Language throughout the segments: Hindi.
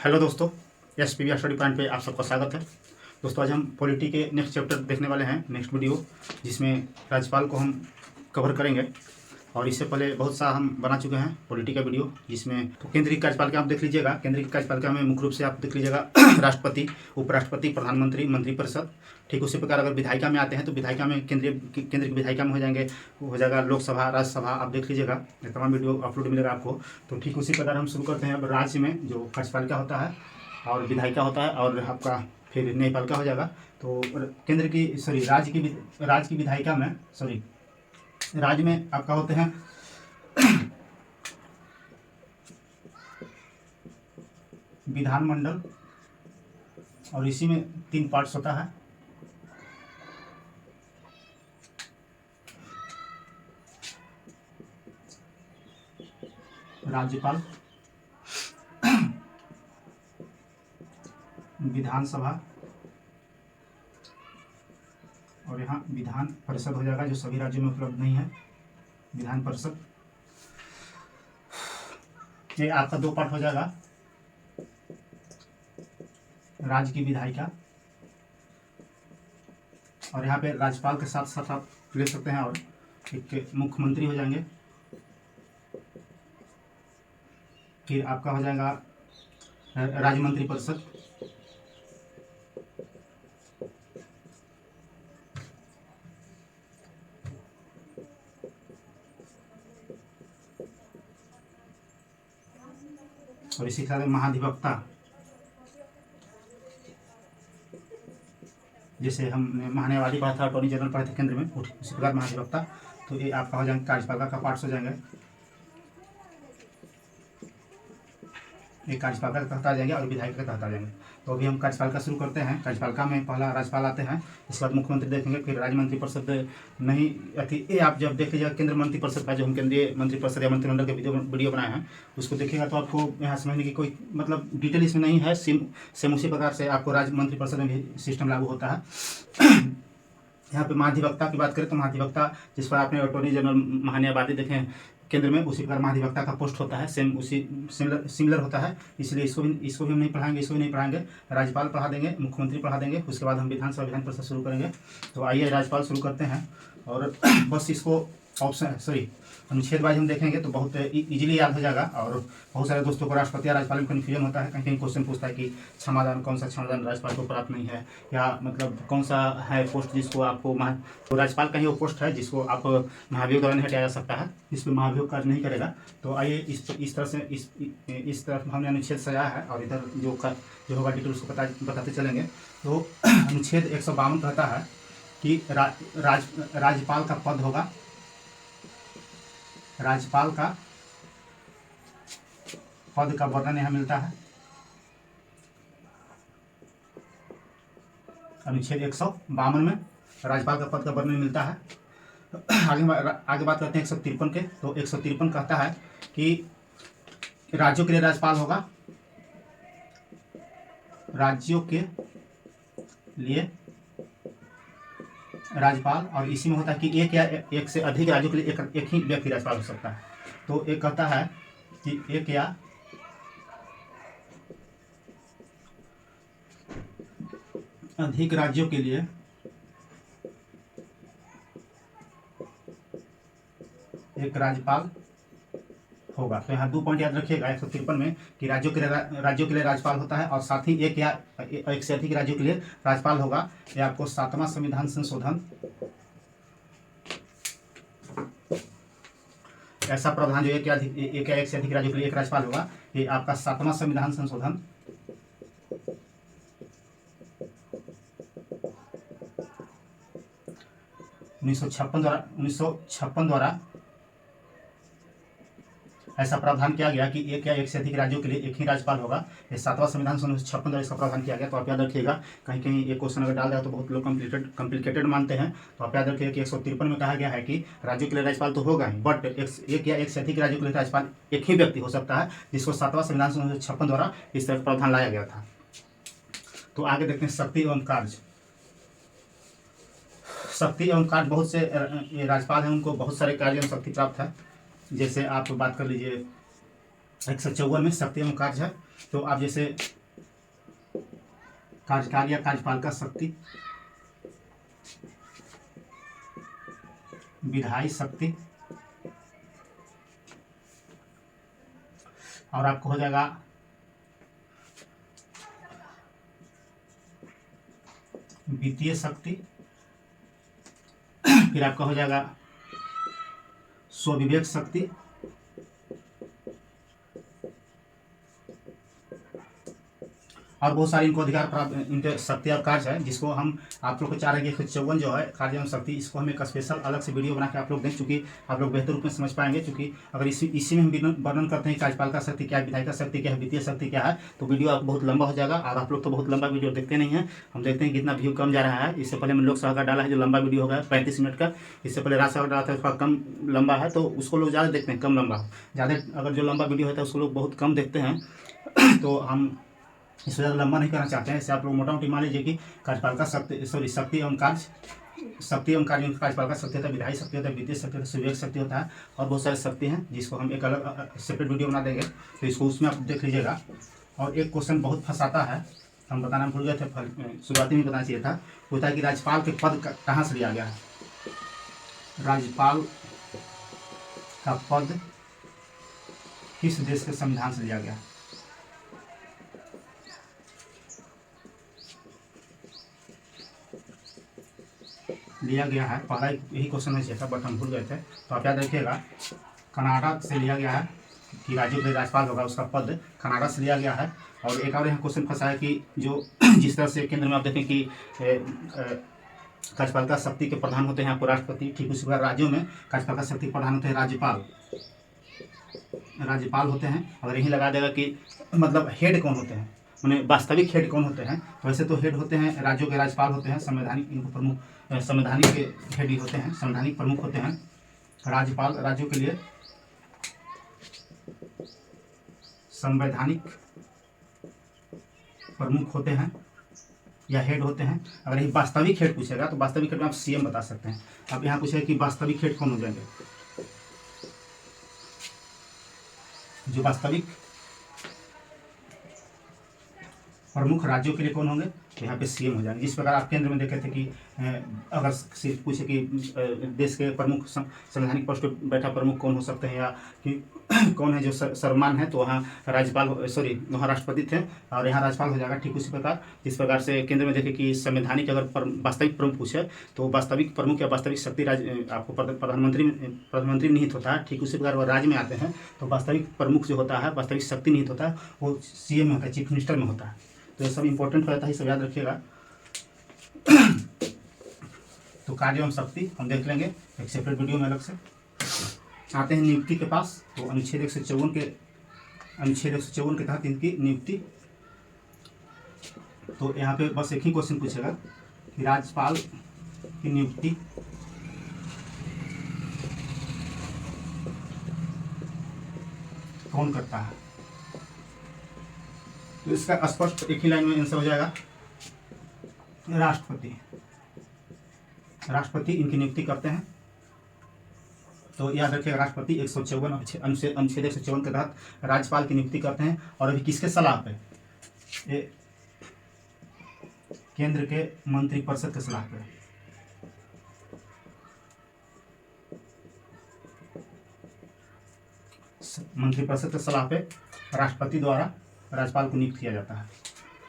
हेलो दोस्तों, एसपीबी स्टडी पॉइंट पे आप सबका स्वागत है। दोस्तों आज हम पॉलिटी के नेक्स्ट चैप्टर देखने वाले हैं, नेक्स्ट वीडियो, जिसमें राज्यपाल को हम कवर करेंगे। और इससे पहले बहुत सा हम बना चुके हैं पॉलिटी का वीडियो, जिसमें तो केंद्रीय कार्यपालिका आप देख लीजिएगा। केंद्रीय कार्यपालिका में मुख्य रूप से आप देख लीजिएगा राष्ट्रपति, उपराष्ट्रपति, प्रधानमंत्री, मंत्रिपरिषद। ठीक उसी प्रकार अगर विधायिका में आते हैं तो विधायिका में केंद्र की विधायिका में हो जाएगा लोकसभा, राज्यसभा। आप देख लीजिएगा, ये तमाम वीडियो अपलोड मिलेगा आपको। तो ठीक उसी प्रकार हम शुरू करते हैं। अब राज्य में जो कार्यपालिका होता है और विधायिका होता है और आपका फिर न्यायपालिका हो जाएगा। तो राज्य की विधायिका में राज्य में आपका होते हैं विधानमंडल, और इसी में 3 पार्ट्स होता है। राज्यपाल, विधानसभा और यहाँ विधान परिषद हो जाएगा, जो सभी राज्यों में उपलब्ध नहीं है। विधान परिषद, ये आपका 2 पार्ट हो जाएगा। राज्य की विधायिका, और यहाँ पे राज्यपाल के साथ साथ आप ले सकते हैं, और एक मुख्यमंत्री हो जाएंगे। फिर आपका हो जाएगा राज्य मंत्रिपरिषद, और इसी तरह महाधिवक्ता, जैसे हमने महान्यायवादी पढ़ा था, अटॉर्नी जनरल पढ़े थे केंद्र में, उसी प्रकार महाधिवक्ता। तो ये आपका हो जाएंगे कार्यपालिका का पार्ट्स हो जाएंगे। एक कार्यपालिका के तहत आ जाएंगे और विधायिका के तहत आ जाएंगे। तो अभी हम कार्यपालिका शुरू करते हैं। कार्यपालिका में पहला राज्यपाल आते हैं, इसके बाद मुख्यमंत्री देखेंगे, फिर राज्य मंत्रिपरिषद नहीं अति ये आप जब देख लीजिएगा केंद्र मंत्रिपरिषद का, जो हम केंद्रीय मंत्रिपरिषद या मंत्रिमंडल के वीडियो बनाए हैं, उसको देखिएगा तो आपको यहाँ समझने की कोई मतलब डिटेल इसमें नहीं है। सेम उसी प्रकार से आपको राज्य मंत्रिपरिषद में भी सिस्टम लागू होता है। यहाँ पे महाधिवक्ता की बात करें तो महाधिवक्ता, जिस पर आपने अटॉर्नी जनरल महान्यायवादी देखें केंद्र में, उसी प्रकार महाधिवक्ता का पोस्ट होता है, सेम उसी सिमिलर होता है। इसलिए इसको भी हम नहीं पढ़ाएंगे, इसको भी नहीं पढ़ाएंगे। राज्यपाल पढ़ा देंगे, मुख्यमंत्री पढ़ा देंगे, उसके बाद हम विधानसभा विधान परिषद शुरू करेंगे। तो आइए राज्यपाल शुरू करते हैं। और बस इसको अनुच्छेद वाइज हम देखेंगे तो बहुत इजीली याद हो जाएगा। और बहुत सारे दोस्तों को राष्ट्रपति या राज्यपाल में कन्फ्यूजन होता है, कहीं कहीं क्वेश्चन पूछता है कि क्षमादान, कौन सा क्षमादान राज्यपाल को प्राप्त नहीं है, या मतलब कौन सा है पोस्ट जिसको आपको तो राज्यपाल का ही वो पोस्ट है जिसको आप महाभियोग द्वारा नहीं हटाया जा सकता है, इसमें महाभियोग कार्य नहीं करेगा। तो आइए इस तरह से इस तरफ हमने अनुच्छेद सजाया है, और इधर जो होगा डिटेल उसको बताते चलेंगे। तो अनुच्छेद 152 कहता है कि राज्यपाल का पद होगा, राज्यपाल का पद का वर्णन यहाँ मिलता है अनुच्छेद 152 में, राज्यपाल का पद का वर्णन मिलता है। आगे बात करते हैं 153 के। तो 153 कहता है कि राज्यों के लिए राज्यपाल होगा, राज्यों के लिए राज्यपाल, और इसी में होता है कि एक या एक से अधिक राज्यों के लिए एक ही व्यक्ति राज्यपाल हो सकता है। तो एक कहता है कि एक या अधिक राज्यों के लिए एक राज्यपाल होगा। तो यहाँ 2 पॉइंट याद रखिएगा 153 में कि राज्यों के लिए राज्यपाल होता है, और साथ ही एक या एक से अधिक राज्यों के लिए राज्यपाल होगा। ये आपको 7वां संविधान संशोधन, ऐसा प्रावधान जो एक या एक से अधिक राज्यों के लिए एक राज्यपाल होगा, ये आपका 7वां संविधान संशोधन 1956 द्वारा ऐसा प्रावधान किया गया कि एक या एक से अधिक राज्यों के लिए एक ही राज्यपाल होगा। ये 7वां संविधान 1956 द्वारा इसका प्रावधान किया गया। तो आप याद रखिएगा, कहीं कहीं ये क्वेश्चन अगर डाल दिया तो बहुत लोग कॉम्प्लिकेटेड मानते हैं। तो आप याद रखिएगा कि 153 में कहा गया है कि राज्यों के लिए राज्यपाल तो होगा ही, बट एक या एक से अधिक राज्यों के लिए राज्यपाल एक ही व्यक्ति हो सकता है, जिसको 7वां संविधान 1956 द्वारा इस तरह प्रावधान लाया गया था। तो आगे देखते हैं शक्ति एवं कार्य। शक्ति एवं कार्य, बहुत से राज्यपाल हैं उनको बहुत सारे कार्य एवं शक्ति प्राप्त है। जैसे आप बात कर लीजिए 154 में शक्ति एवं कार्य है। तो आप जैसे कार्यकाल या कार्यपालिका शक्ति, विधायी शक्ति, और आपको हो जाएगा वित्तीय शक्ति, फिर आपका हो जाएगा स्वविवेक शक्ति, और बहुत सारी इनको अधिकार प्राप्त इनके शक्ति और कार्य है, जिसको हम आप लोग को चाह रहे हैं कि 154 जो है कार्य एवं शक्ति, इसको हम एक स्पेशल अलग से वीडियो बना के आप लोग दें, चूँकि आप लोग बेहतर रूप में समझ पाएंगे। चूँकि अगर इसी में हम वर्णन करते हैं कार्यपालिका शक्ति क्या है, विधायिका शक्ति क्या है, वित्तीय शक्ति क्या है, तो वीडियो आपको बहुत लंबा हो जाएगा। और आप लोग तो बहुत लंबा वीडियो देखते नहीं हैं, हम देखते हैं कितना व्यू कम जा रहा है। इससे पहले मैंने लोकसभा का डाला है जो लंबा वीडियो होगा 35 मिनट का, इससे पहले राज्यसभा का डाला था उसका कम लंबा है, तो उसको लोग ज़्यादा देखते हैं, कम लंबा। ज़्यादा अगर जो लंबा वीडियो होता है उसको लोग बहुत कम देखते हैं, तो हम इससे ज़्यादा लंबा नहीं करना चाहते हैं। इससे आप लोग मोटा मोटी मान लीजिए कि कार्यपालिका शक्ति एवं कार्य, कार्यपालिका शक्ति होता है, विधायी शक्ति होता है, वित्तीय शक्ति होता है, सुविवेक शक्ति होता है, और बहुत सारी शक्ति हैं जिसको हम एक अलग सेपरेट वीडियो बना देंगे, तो इसको उसमें आप देख लीजिएगा। और एक क्वेश्चन बहुत फंसाता है, हम बताना भूल गए थे, शुरुआती में बताना चाहिए था, होता है कि राज्यपाल के पद कहाँ से लिया गया है। राज्यपाल का पद किस देश के संविधान से लिया गया है? लिया गया है, पहला यही क्वेश्चन है था, बट हम भूल गए थे, तो आप याद रखिएगा कनाडा से लिया गया है, कि राज्यों के राज्यपाल होगा उसका पद कनाडा से लिया गया है। और एक और यहाँ क्वेश्चन फंसा है कि जो जिस तरह से केंद्र में आप देखें कि कार्यपालिका शक्ति के प्रधान होते हैं आपको राष्ट्रपति, ठीक उसी प्रकार राज्यों में कार्यपालिका शक्ति के प्रधान होते हैं राज्यपाल होते हैं। अगर यही लगा देगा कि मतलब हेड कौन होते हैं, मैंने वास्तविक हेड कौन होते हैं, तो वैसे तो हेड होते हैं राज्यों के राज्यपाल होते हैं, संवैधानिक इनको प्रमुख, संवैधानिक के हेड ही होते हैं, संवैधानिक प्रमुख होते हैं। राज्यपाल राज्यों के लिए संवैधानिक प्रमुख होते हैं या हेड होते हैं। अगर ये वास्तविक हेड पूछेगा तो वास्तविक हेड में आप सीएम बता सकते हैं। अब यहाँ पूछेगा कि वास्तविक हेड कौन हो जाएंगे, जो वास्तविक प्रमुख राज्यों के लिए कौन होंगे, तो यहाँ पे सीएम हो जाएंगे। जिस प्रकार आप केंद्र में देखे थे कि अगर सिर्फ पूछे कि देश के प्रमुख संवैधानिक पोस्ट पर बैठा प्रमुख कौन हो सकते हैं, या कि कौन है जो सर्वमान्य है, तो वहाँ राज्यपाल वहाँ राष्ट्रपति थे और यहाँ राज्यपाल हो जाएगा। ठीक उसी प्रकार जिस प्रकार से केंद्र में देखे कि संवैधानिक अगर वास्तविक प्रमुख पूछे तो वास्तविक प्रमुख या वास्तविक शक्ति आपको प्रधानमंत्री निहित होता है, ठीक उसी प्रकार वह राज्य में आते हैं तो वास्तविक प्रमुख जो होता है, वास्तविक शक्ति निहित होता है, वो सीएम में होता है, चीफ मिनिस्टर में होता है। तो ये सब इंपॉर्टेंट हो जाता है, सब याद रखिएगा। तो कार्य एवं शक्ति हम देख लेंगे एक सेपरेट वीडियो में अलग से। आते हैं नियुक्ति के पास, तो अनुच्छेद 154 के तहत इनकी नियुक्ति। तो यहाँ पे बस एक ही क्वेश्चन पूछेगा कि राज्यपाल की नियुक्ति कौन करता है, तो इसका स्पष्ट एक ही लाइन में आंसर हो जाएगा, राष्ट्रपति इनकी नियुक्ति करते हैं। तो याद रखिएगा राष्ट्रपति 154 अनुच्छेद 154 के तहत राज्यपाल की नियुक्ति करते हैं। और अभी किसके सलाह पे, ये केंद्र के मंत्रिपरिषद के सलाह पे, मंत्रिपरिषद के सलाह पे राष्ट्रपति द्वारा राज्यपाल को नियुक्त किया जाता है।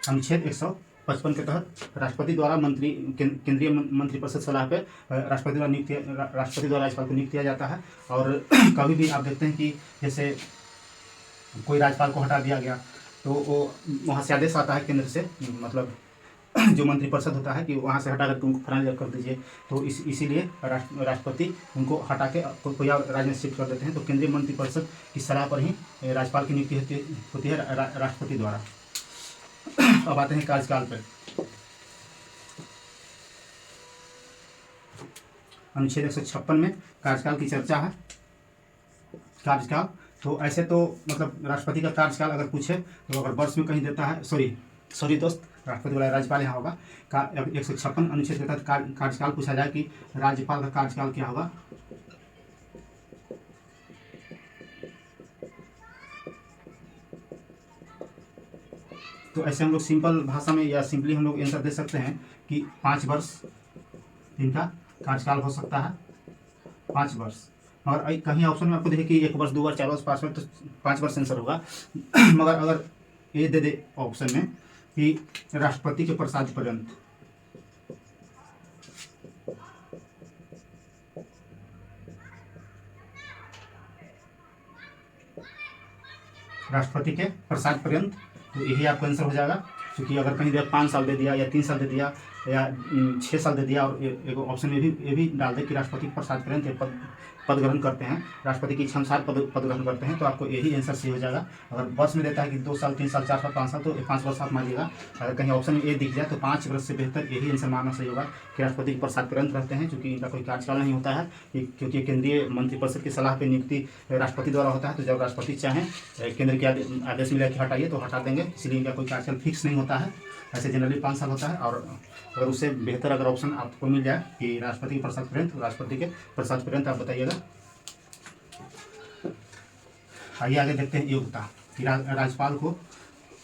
अनुच्छेद 155 के तहत राष्ट्रपति द्वारा केंद्रीय मंत्रिपरिषद सलाह पे राष्ट्रपति द्वारा राज्यपाल को नियुक्त किया जाता है। और कभी भी आप देखते हैं कि जैसे कोई राज्यपाल को हटा दिया गया तो वो वहाँ से आदेश आता है केंद्र से, मतलब जो मंत्रिपरिषद होता है कि वहाँ से हटा करके उनको फलाना जगह कर दीजिए, तो इसीलिए राष्ट्रपति उनको हटा के कोई राज्य में शिफ्ट कर देते हैं। तो केंद्रीय मंत्रिपरिषद की सलाह पर ही राज्यपाल की नियुक्ति होती है राष्ट्रपति द्वारा। अब आते हैं कार्यकाल पर। अनुच्छेद 156 में कार्यकाल की चर्चा है। कार्यकाल तो ऐसे तो मतलब राष्ट्रपति का कार्यकाल अगर पूछे तो अगर वर्ष में कहीं देता है, सॉरी दोस्त, राष्ट्रपति वाला राज्यपाल यहाँ होगा। 156 अनुच्छेद के तहत कार्यकाल पूछा जाए कि राज्यपाल का कार्यकाल क्या होगा, तो ऐसे हम लोग सिंपल भाषा में या सिंपली हम लोग आंसर दे सकते हैं कि 5 वर्ष इनका कार्यकाल हो सकता है, 5 वर्ष। मगर कहीं ऑप्शन में आपको देखे कि 1 वर्ष, 2 वर्ष, 4 वर्ष, 5 वर्ष, तो 5 वर्ष आंसर होगा। मगर अगर ये दे दे ऑप्शन में कि राष्ट्रपति के प्रसाद पर्यंत, राष्ट्रपति के प्रसाद पर्यंत, तो यही आपका आंसर हो जाएगा। क्योंकि अगर कहीं दिया 5 साल दे दिया या 3 साल दे दिया या 6 साल दे दिया, और एक ऑप्शन में भी ये भी डाल दे कि राष्ट्रपति के प्रसाद पर्यंत पद ग्रहण करते हैं, राष्ट्रपति की इच्छा अनुसार पद ग्रहण करते हैं, तो आपको यही आंसर सही हो जाएगा। अगर वर्ष में देता है कि 2 साल, 3 साल, 4 साल, 5 साल, तो 5 वर्ष आप मानिएगा। अगर कहीं ऑप्शन में ए दिख जाए तो 5 वर्ष से बेहतर यही आंसर मानना सही होगा कि राष्ट्रपति के प्रसाद पर्यंत रहते हैं, क्योंकि इनका कोई कार्यकाल नहीं होता है, क्योंकि केंद्रीय मंत्रिपरिषद की सलाह पर नियुक्ति राष्ट्रपति द्वारा होता है। तो जब राष्ट्रपति चाहें केंद्र के आदेश मिला कि हटाइए तो हटा देंगे, इसलिए इनका कोई कार्यकाल फिक्स नहीं होता है। ऐसे जनरली 5 साल होता है। और अगर उससे बेहतर अगर ऑप्शन आपको मिल जाए कि राष्ट्रपति के प्रसाद पर्यंत, तो राष्ट्रपति के प्रसाद पर्यंत आप बताइएगा। आइए आगे देखते हैं योग्यता कि राज्यपाल को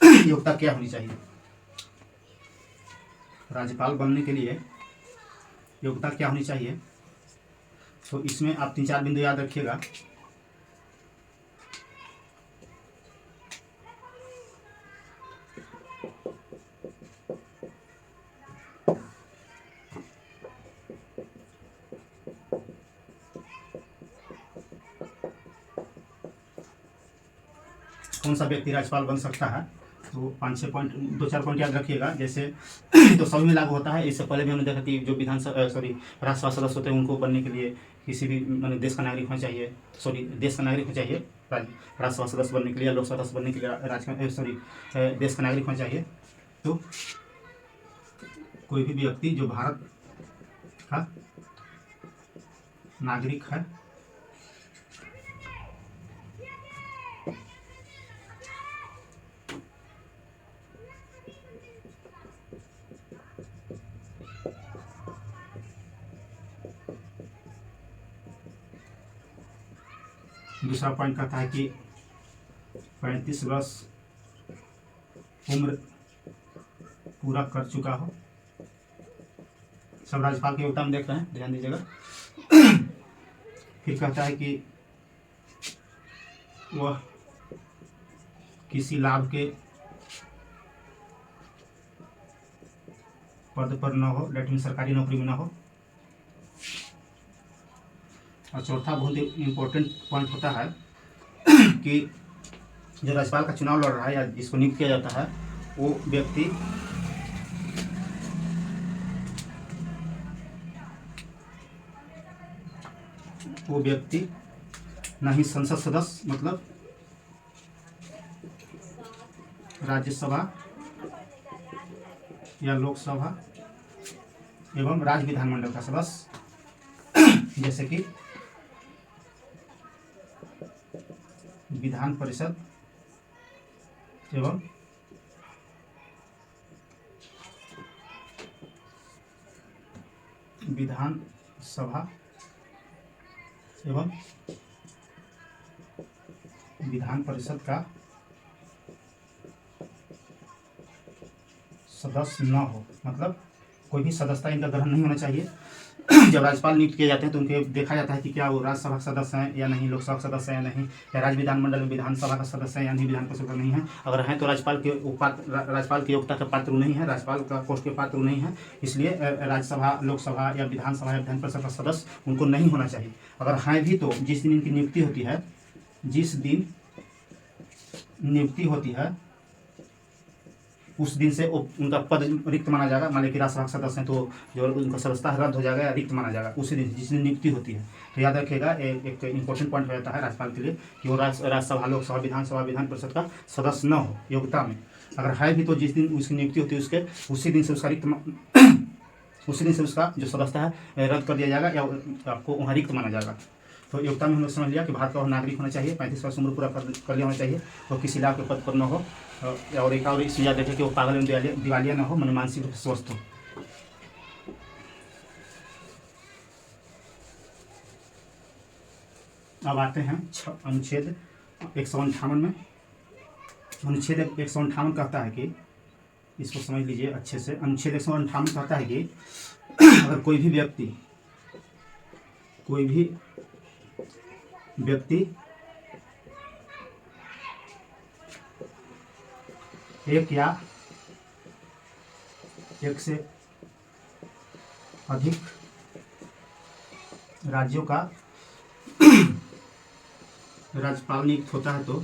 योग्यता क्या होनी चाहिए। राज्यपाल बनने के लिए योग्यता क्या होनी चाहिए, तो इसमें आप 3-4 बिंदु याद रखिएगा। कौन सा व्यक्ति राज्यपाल बन सकता है, तो 5-6 पॉइंट, 2-4 पॉइंट याद रखिएगा। जैसे तो सभी में लागू होता है। इससे पहले भी हमने देखा कि जो राज्यसभा सदस्य होते हैं उनको बनने के लिए किसी भी देश का नागरिक होना चाहिए, देश का नागरिक होना चाहिए राज्यसभा सदस्य बनने के लिए, लोकसभा सदस्य बनने के लिए देश का नागरिक होना चाहिए। तो कोई भी व्यक्ति जो भारत का नागरिक है, दूसरा पॉइंट कहता है कि 35 वर्ष उम्र पूरा कर चुका हो। सब राज्यपाल की योग्यता में देख रहे हैं, ध्यान दीजिएगा। फिर कहता है कि वह किसी लाभ के पद पर न हो, लेकिन सरकारी नौकरी में न हो। और चौथा बहुत इम्पोर्टेंट पॉइंट होता है कि जो राज्यपाल का चुनाव लड़ रहा है या जिसको नियुक्त किया जाता है, वो व्यक्ति न ही संसद सदस्य, मतलब राज्यसभा या लोकसभा एवं राज्य विधानमंडल का सदस्य, जैसे कि विधान परिषद एवं विधान सभा एवं विधान परिषद का सदस्य न हो, मतलब कोई भी सदस्यता इनका ग्रहण नहीं होना चाहिए। जब राज्यपाल नियुक्त किए जाते हैं तो उनके देखा जाता है कि क्या वो राज्यसभा सदस्य हैं या नहीं, लोकसभा सदस्य हैं या नहीं, या राज्य विधानमंडल में विधानसभा का सदस्य है या नहीं, विधान परिषद का नहीं है। अगर हैं तो राज्यपाल की योग्यता का पात्र नहीं है, राज्यपाल का पोस्ट के पात्र नहीं है, इसलिए राज्यसभा, लोकसभा या विधानसभा या विधान परिषद का सदस्य उनको नहीं होना चाहिए। अगर हैं भी तो जिस दिन इनकी नियुक्ति होती है, जिस दिन नियुक्ति होती है उस दिन से उनका पद रिक्त माना जाएगा। मान लीजिए कि राज्यसभा सदस्य हैं तो जो उनका सदस्यता रद्द हो जाएगा या रिक्त माना जाएगा उसी दिन जिस दिन नियुक्ति होती है। तो याद रखिएगा, एक इंपॉर्टेंट पॉइंट हो जाता है राज्यपाल के लिए कि वो राज्यसभा, लोकसभा, विधानसभा, विधान परिषद का सदस्य न हो योग्यता में। अगर है भी तो जिस दिन उसकी नियुक्ति होती है उसके उसी दिन से उसका उसी दिन से उसका जो सदस्यता है रद्द कर दिया जाएगा या आपको वहाँ रिक्त माना जाएगा। तो योग्यता में हम लोग समझ लिया कि भारत का नागरिक होना चाहिए, 35 वर्ष उम्र पूरा कर लिया होना चाहिए, वो किसी लाभ के पद पर न हो, और एक और चीज़ याद रखें कि वो पागल एवं दिवालिया न हो, मन मानसिक रूप से स्वस्थ हो। अब आते हैं अनुच्छेद 158 में। अनुच्छेद 158 कहता है कि इसको समझ लीजिए अच्छे से। अनुच्छेद 158 कहता है कि अगर कोई भी व्यक्ति एक या एक से अधिक राज्यों का राज्यपाल नियुक्त होता है तो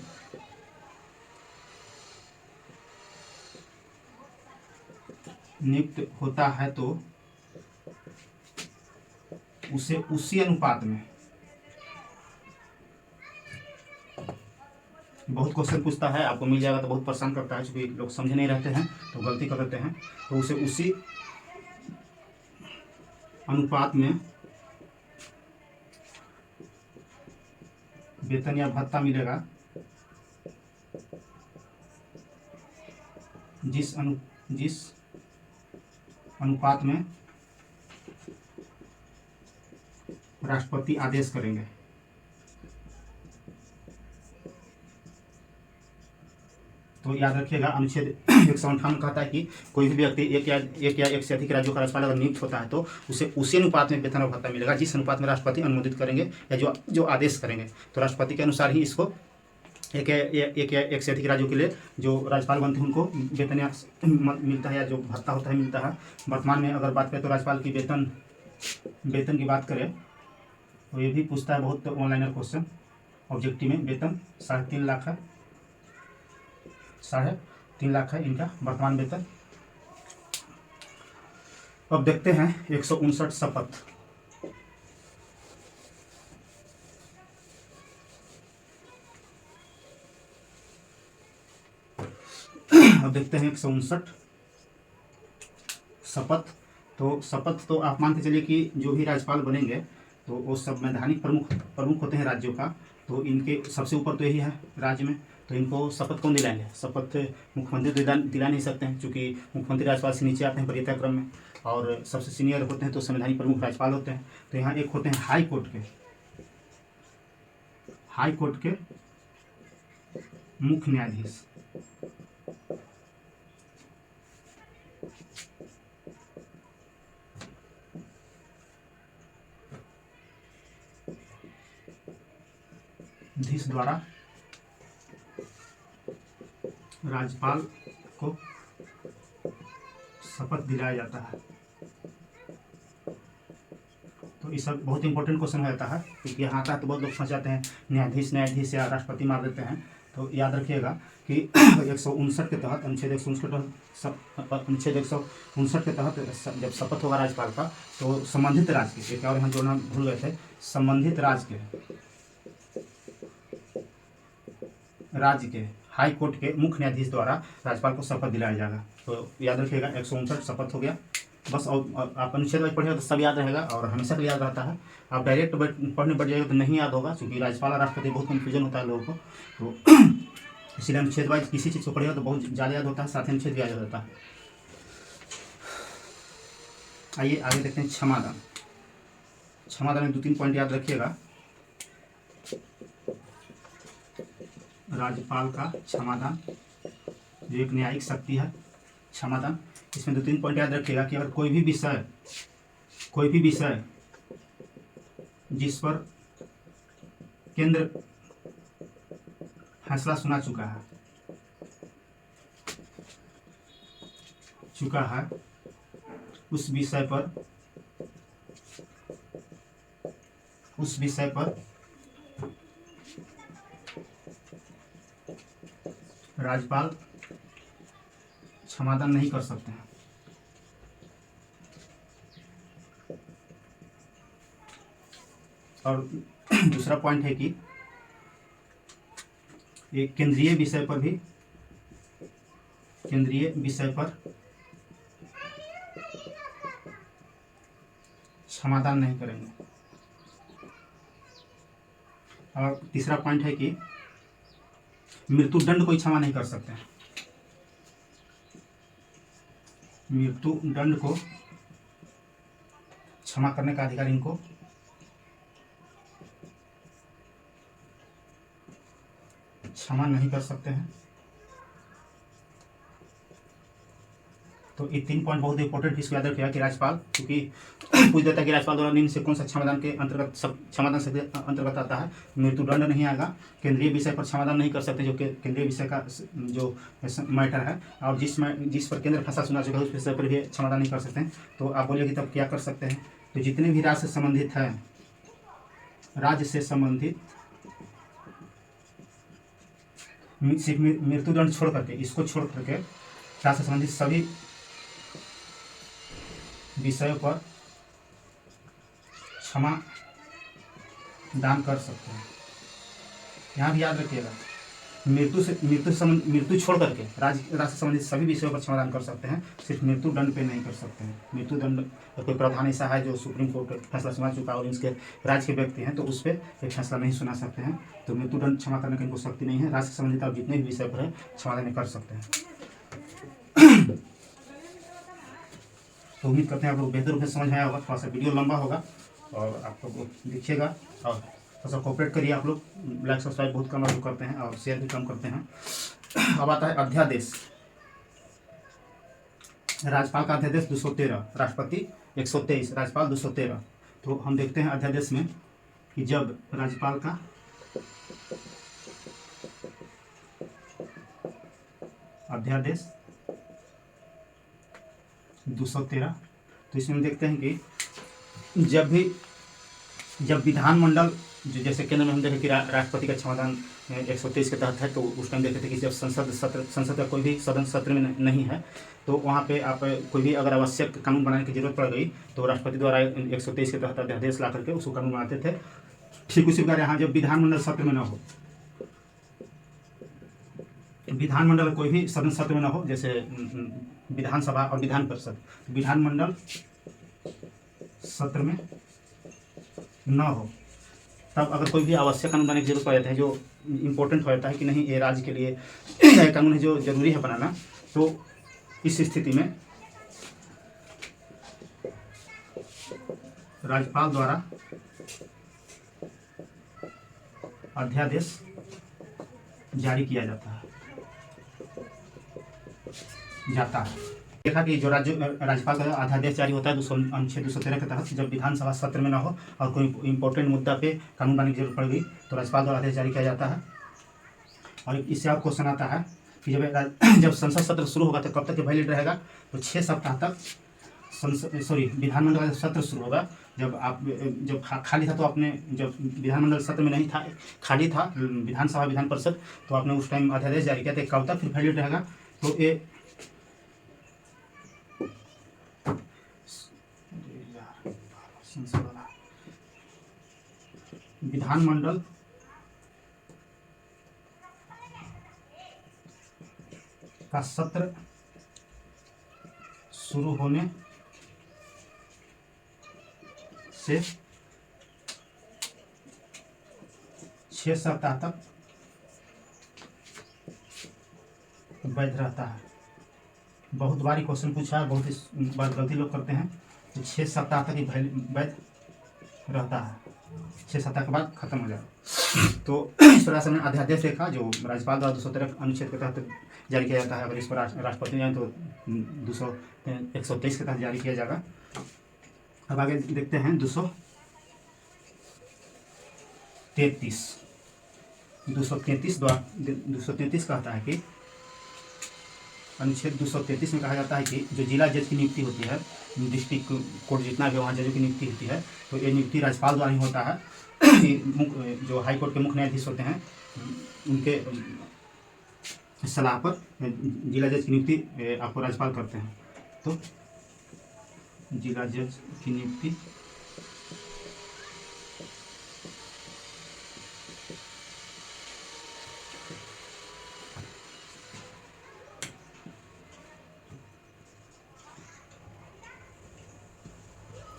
उसे उसी अनुपात में, बहुत क्वेश्चन पूछता है, आपको मिल जाएगा तो बहुत परेशान करता है, क्योंकि लोग समझ नहीं रहते हैं तो गलती कर देते हैं। तो उसे उसी अनुपात में वेतन या भत्ता मिलेगा जिस अनुपात में राष्ट्रपति आदेश करेंगे। तो याद रखिएगा, अनुच्छेद 158 कहता है कि कोई भी व्यक्ति एक या एक से अधिक राज्यों का राज्यपाल अगर नियुक्त होता है तो उसे उसी अनुपात में वेतन और भत्ता मिलेगा जिस अनुपात में राष्ट्रपति अनुमोदित करेंगे या जो आदेश करेंगे। तो राष्ट्रपति के अनुसार ही इसको एक या एक से अधिक राज्यों के लिए जो राज्यपाल बनते हैं उनको वेतन या मिलता है या जो भत्ता होता है मिलता है। वर्तमान में अगर बात करें तो राज्यपाल की वेतन की बात करें तो ये भी पूछता है बहुत ऑनलाइनर क्वेश्चन ऑब्जेक्टिव में। वेतन 3.5 लाख है, 3.5 लाख है इनका वर्तमान वेतन। अब देखते हैं 159 शपथ। अब देखते हैं 159 शपथ। तो शपथ तो आप मान के चलिए कि जो भी राज्यपाल बनेंगे तो वो संवैधानिक प्रमुख होते हैं राज्यों का। तो इनके सबसे ऊपर तो यही है राज्य में, तो इनको शपथ कौन दिलाएंगे? शपथ मुख्यमंत्री दिला नहीं सकते हैं, क्योंकि मुख्यमंत्री राज्यपाल से नीचे आते हैं वरीयता क्रम में, और सबसे सीनियर होते हैं तो संवैधानिक प्रमुख राज्यपाल होते हैं। तो यहाँ एक होते हैं हाई कोर्ट के मुख्य न्यायाधीश। द्वारा राज्यपाल को शपथ दिलाया जाता है। तो ये सब बहुत इंपॉर्टेंट क्वेश्चन हो जाता है, क्योंकि यहाँ आता है तो बहुत लोग फंस जाते हैं, न्यायाधीश या राष्ट्रपति मार देते हैं। तो याद रखिएगा कि 159 के तहत, अनुच्छेद 159 के तहत जब शपथ होगा राज्यपाल का तो संबंधित राज्य के, और यहाँ जोड़ना भूल गए थे, संबंधित राज्य के हाई कोर्ट के मुख्य न्यायाधीश द्वारा राज्यपाल को शपथ दिलाया जाएगा। तो याद रखिएगा 159 शपथ हो गया बस। और आप अनुच्छेद वाइज पढ़िएगा तो सब याद रहेगा और हमेशा के लिए याद रहता है। आप डायरेक्ट पढ़ने बैठ जाएगा तो नहीं याद होगा, क्योंकि राज्यपाल और राष्ट्रपति बहुत कन्फ्यूजन होता है लोगों को। तो इसीलिए अनुच्छेद वाइज किसी चीज़ को पढ़िएगा तो बहुत ज़्यादा याद होता है, साथ ही अनुच्छेद भी याद रहता है। आइए आगे देखते हैं क्षमादान में 2-3 पॉइंट याद रखिएगा। राज्यपाल का क्षमादान जो एक न्यायिक शक्ति है, क्षमादान, इसमें 2-3 पॉइंट याद रखिएगा कि अगर कोई भी विषय जिस पर केंद्र फैसला सुना चुका है उस विषय पर राज्यपाल क्षमादान नहीं कर सकते हैं। और दूसरा पॉइंट है कि एक केंद्रीय विषय पर क्षमादान नहीं करेंगे। और तीसरा पॉइंट है कि मृत्युदंड कोई क्षमा नहीं कर सकते हैं। मृत्युदंड को क्षमा करने का अधिकार इनको क्षमा नहीं कर सकते हैं। तो ये 3 पॉइंट बहुत इंपॉर्टेंट इसको याद रखिएगा कि राज्यपाल, क्योंकि पूछ देता है कि राज्यपाल द्वारा निम्न से कौन सा क्षमादान के अंतर्गत क्षमादान से अंतर्गत आता है। मृत्युदंड नहीं आएगा, केंद्रीय विषय पर क्षमादान नहीं कर सकते जो केंद्रीय विषय का जो मैटर है, और जिस पर केंद्र फैसला सुना चुका है उस विषय पर भी क्षमादान नहीं कर सकते हैं। तो आप बोलिए कि तब क्या कर सकते हैं। तो जितने भी राज्य से संबंधित है, राज्य से संबंधित सिर्फ मृत्युदंड छोड़ करके, इसको छोड़ करके राज्य से संबंधित सभी विषयों पर क्षमा दान कर सकते हैं। यहाँ भी याद रखिएगा, मृत्यु छोड़ करके राज्य से संबंधित सभी विषयों पर क्षमादान कर सकते हैं, सिर्फ मृत्युदंड पे नहीं कर सकते हैं। मृत्युदंड कोई प्रावधान ऐसा है जो सुप्रीम कोर्ट फैसला सुना चुका और इसके राज्य के व्यक्ति हैं तो उस पर एक फैसला नहीं सुना सकते हैं। तो मृत्युदंड क्षमा करने की इनको शक्ति नहीं है। राज्य से संबंधित आप जितने भी विषय पर है क्षमादान कर सकते हैं। तो उम्मीद करते हैं आप लोग बेहतर रूप से समझ में आया होगा। थोड़ा सा वीडियो लंबा होगा और आप लोग देखिएगा और थोड़ा सा कोऑपरेट करिए। आप लोग लाइक सब्सक्राइब बहुत कम लोग करते हैं और शेयर भी कम करते हैं। अब आता है अध्यादेश। राज्यपाल का अध्यादेश 213, राष्ट्रपति 123, राज्यपाल 213। तो हम देखते हैं अध्यादेश में कि जब राज्यपाल का अध्यादेश 213, तो इसमें हम देखते हैं कि जब विधानमंडल, जो जैसे केंद्र में हम देखें कि राष्ट्रपति का क्षमादान 123 के तहत है, तो उस टाइम देखते थे कि जब संसद का कोई भी सदन सत्र में नहीं है तो वहाँ पे आप कोई भी अगर आवश्यक कानून बनाने की जरूरत पड़ गई तो राष्ट्रपति द्वारा 123 के तहत अध्यादेश ला करके उसको कानून बनाते थे। ठीक उसी प्रकार यहाँ जब विधानमंडल सत्र में न हो, विधानमंडल कोई भी सदन सत्र में न हो, जैसे विधानसभा और विधान परिषद, विधानमंडल सत्र में न हो, तब अगर कोई भी आवश्यक कानून बनाने की जरूरत पड़ जाता है जो इम्पोर्टेंट हो जाता है कि नहीं ये राज्य के लिए कानून है जो जरूरी है बनाना, तो इस स्थिति में राज्यपाल द्वारा अध्यादेश जारी किया जाता है। देखा कि जो राज्यपाल का अध्यादेश जारी होता है अनुच्छेद 213 के तहत, जब विधानसभा सत्र में न हो और कोई इंपॉर्टेंट मुद्दा पे कानून बनाने की जरूरत पड़ गई तो राज्यपाल द्वारा आदेश जारी किया जाता है। और इससे आप क्वेश्चन आता है कि जब संसद सत्र शुरू होगा तो कब तक वैलिड रहेगा। तो 6 सप्ताह तक विधानमंडल का सत्र शुरू होगा। जब खाली था तो आपने, जब विधानमंडल सत्र में नहीं था, खाली था विधानसभा विधान परिषद, तो आपने उस टाइम अध्यादेश जारी किया था। कब तक फिर वैलिड रहेगा, तो ये विधानमंडल का सत्र शुरू होने से 6 सप्ताह तक वैध रहता है। बहुत बारी क्वेश्चन पूछा है, बहुत इस बार गलती लोग करते हैं। तो 6 सप्ताह तक ही वैध रहता है, 6 सप्ताह के बाद खत्म हो जाएगा। तो इस तरह से हमने अध्यादेश देखा जो राज्यपाल द्वारा 213 अनुच्छेद के तहत जारी किया जाता है। अगर इस पर राष्ट्रपति जाए तो 123 के तहत जारी किया जाएगा। अब आगे देखते हैं 233 कहता है कि अनुच्छेद 233 में कहा जाता है कि जो जिला जज की नियुक्ति होती है, डिस्ट्रिक्ट कोर्ट जितना भी वहाँ जजों की नियुक्ति होती है, तो ये नियुक्ति राज्यपाल द्वारा ही होता है। जो हाई कोर्ट के मुख्य न्यायाधीश होते हैं उनके सलाह पर जिला जज की नियुक्ति आपको राज्यपाल करते हैं। तो जिला जज की नियुक्ति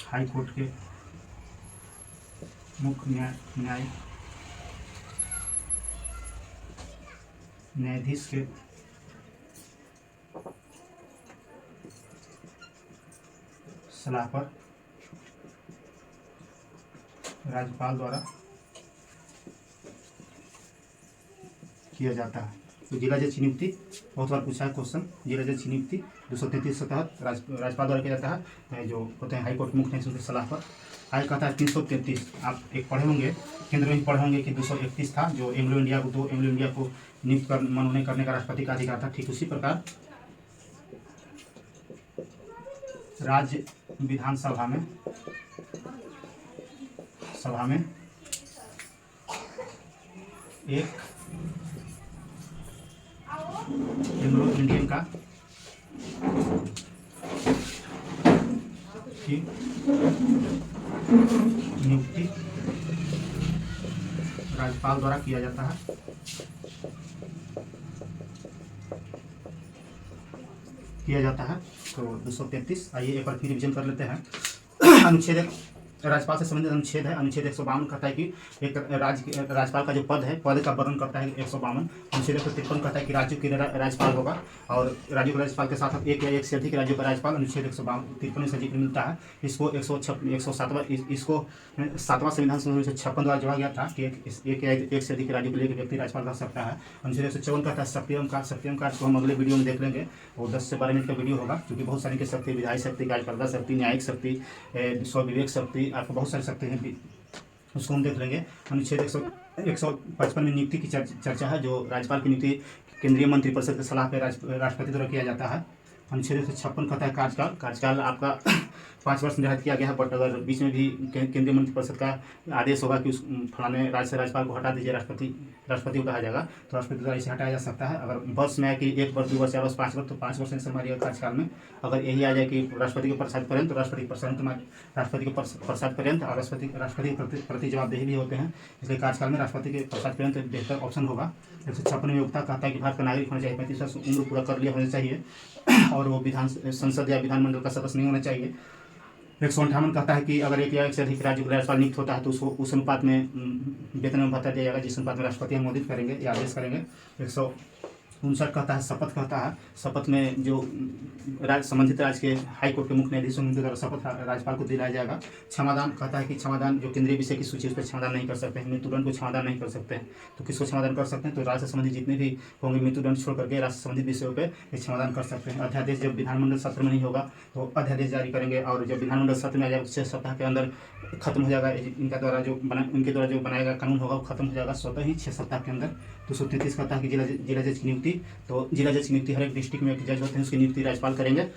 हाई कोर्ट के मुख्य न्यायाधीश के सलाह पर राज्यपाल द्वारा किया जाता है। तो जिला जज की नियुक्ति बहुत बार पूछा है क्वेश्चन। जिला जज की नियुक्ति 233 के तहत राज्यपाल द्वारा किया जाता है, जो होते हैं हाईकोर्ट मुख्य न्यायाधीश की सलाह पर। आगे कहता है 333, आप एक पढ़े होंगे, केंद्र में पढ़े होंगे कि 231 था, जो एंग्लो इंडिया को नियुक्त कर मनोनयन करने का राष्ट्रपति का अधिकार था। ठीक उसी प्रकार राज्य विधानसभा में एक एंग्लो इंडियन का की नियुक्ति राज्यपाल द्वारा किया जाता है। तो 233, आइए एक बार फिर रिविजन कर लेते हैं। अनुच्छेद राज्यपाल से संबंधित अनुच्छेद है। अनुच्छेद 152 कहता है कि एक राज्यपाल का जो पद है, पद का वर्णन करता है 152। अनुच्छेद 153 कहता है कि राज्यों के राज्यपाल होगा, और राज्यों के राज्यपाल के साथ एक या एक से अधिक राज्यों का राज्यपाल अनुच्छेद 153 से जिक्र मिलता है। इसको 7वां संविधान संशोधन 156 द्वारा जोड़ा गया था कि एक या एक से अधिक राज्यों के लिए एक व्यक्ति राज्यपाल रह सकता है। अनुच्छेद 154 कहता है सप्तम कार्य को हम अगले वीडियो में देख लेंगे, और 10 से 12 मिनट का वीडियो होगा, क्योंकि बहुत सारी शक्ति, विधायी शक्ति, कार्यपालिका शक्ति, न्यायिक शक्ति, स्वविवेक शक्ति, आपको बहुत सारी शक्ति हैं, उसको हम देख लेंगे। अनुच्छेद 155 में नियुक्ति की चर्चा है, जो राज्यपाल की नियुक्ति केंद्रीय मंत्रिपरिषद की सलाह पर राष्ट्रपति द्वारा किया जाता है। अनुच्छेद 156 कहता है कार्यकाल आपका 5 वर्ष निर्धारित किया गया है, बट अगर बीच में भी केंद्रीय मंत्रिपरिषद का आदेश होगा कि उस फलाने राज्य से राज्यपाल को हटा दीजिए, राष्ट्रपति को कहा जाएगा, तो राष्ट्रपति द्वारा इसे हटाया जा सकता है। अगर वर्ष में है कि 1 वर्ष, 2 वर्ष, 4 वर्ष, 5 वर्ष, तो 5 वर्ष से हमारे कार्यकाल में अगर यही आ जाए कि राष्ट्रपति के प्रसाद पर्यंत, राष्ट्रपति के प्रसाद पर्यंत, और राष्ट्रपति के प्रति जवाबदेही भी होते हैं, इसलिए कार्यकाल में राष्ट्रपति के प्रसाद पर्यंत बेहतर ऑप्शन होगा। 156 में योग्यता कहता है कि भारत का नागरिक होना चाहिए, 35 वर्ष उम्र पूरा कर लिया होना चाहिए, और वो संसद या विधानमंडल का सदस्य नहीं होना चाहिए। 158 कहता है कि अगर एक या एक से अधिक राज्य का राज्यपाल नियुक्त होता है तो उसको उस अनुपात में वेतन में भत्ता दिया जाएगा जिस अनुपात में राष्ट्रपति अनुमोदित करेंगे या आदेश करेंगे। 159 कहता है शपथ में जो संबंधित राज्य के हाईकोर्ट के मुख्य न्यायाधीशों के द्वारा शपथ राज्यपाल को दिलाया जाएगा। क्षमादान कहता है कि क्षमादान जो केंद्रीय विषय की सूची उस पर क्षमादान नहीं कर सकते हैं, मृत्युदंड को क्षमादान नहीं कर सकते हैं, तो किसको क्षमादान कर सकते हैं, तो राज्य से संबंधित जितने भी होंगे मृत्युदंड छोड़ करके राज्य से संबंधित विषयों पर क्षमादान कर सकते हैं। अध्यादेश जब विधानमंडल सत्र में नहीं होगा तो अध्यादेश जारी करेंगे, और जब विधानमंडल सत्र में आ जाएगा 6 सप्ताह के अंदर खत्म हो जाएगा, उनके द्वारा जो बनाया गया कानून होगा वो खत्म हो जाएगा स्वतः ही 6 सप्ताह के अंदर। 233 कहता है कि जिला जज की नियुक्ति, तो जिला जज की नियुक्ति हर एक डिस्ट्रिक्ट में एक जज होते हैं, उसकी नियुक्ति राज्यपाल करेंगे।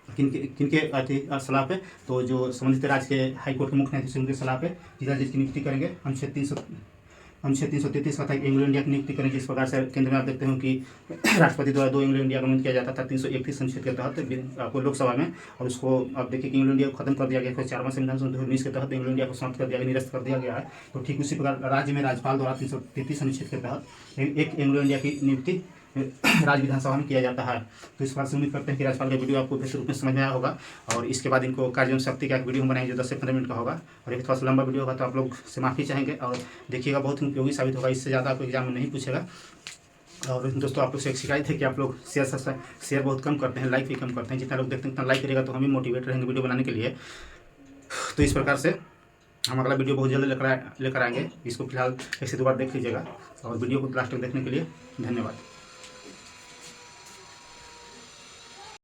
किनके सलाह पे, तो जो संबंधित राज्य के हाईकोर्ट के मुख्य न्यायाधीश उनके सलाह पे जिला जज की नियुक्ति करेंगे। अनुच्छेद 333 कहता है एंग्लो इंडिया की नियुक्ति करें, जिस प्रकार से केंद्र में आप देखते हो कि राष्ट्रपति द्वारा 2 एंग्लो इंडिया का नियुक्त किया जाता था 331 अनुच्छेद के तहत आपको लोकसभा में, और उसको अब देखिए कि एंग्लो इंडिया को खत्म कर दिया गया है। 4वां संविधान संशोधन 2019 के तहत एंग्लो इंडिया को समाप्त कर दिया गया, निरस्त कर दिया गया है। तो ठीक उसी प्रकार राज्य में राज्यपाल द्वारा 333 अनुच्छेद के तहत एक एंग्लो इंडिया की नियुक्ति राज्य विधानसभा में किया जाता है। तो इस बात से उम्मीद करते हैं कि राज्यपाल का वीडियो आपको बेहतर रूप में समझ में आया होगा, और इसके बाद इनको कार्य एवं शक्ति का एक वीडियो हम बनाएंगे जो 10 से 15 मिनट का होगा, और एक थोड़ा सा लंबा वीडियो होगा, तो आप लोग से माफ़ी चाहेंगे, और देखिएगा बहुत ही उपयोगी साबित होगा, इससे ज़्यादा आपको एग्जाम में नहीं पूछेगा। और दोस्तों आप लोग से एक शिकायत है कि आप लोग शेयर बहुत कम करते हैं, लाइक भी कम करते हैं। जितना लोग देखते हैं उतना लाइक करेगा तो हम भी मोटिवेट रहेंगे वीडियो बनाने के लिए। तो इस प्रकार से हम अगला वीडियो बहुत जल्द लेकर आएंगे। इसको फिलहाल 1 से 2 बार देख लीजिएगा, और वीडियो को लास्ट तक देखने के लिए धन्यवाद।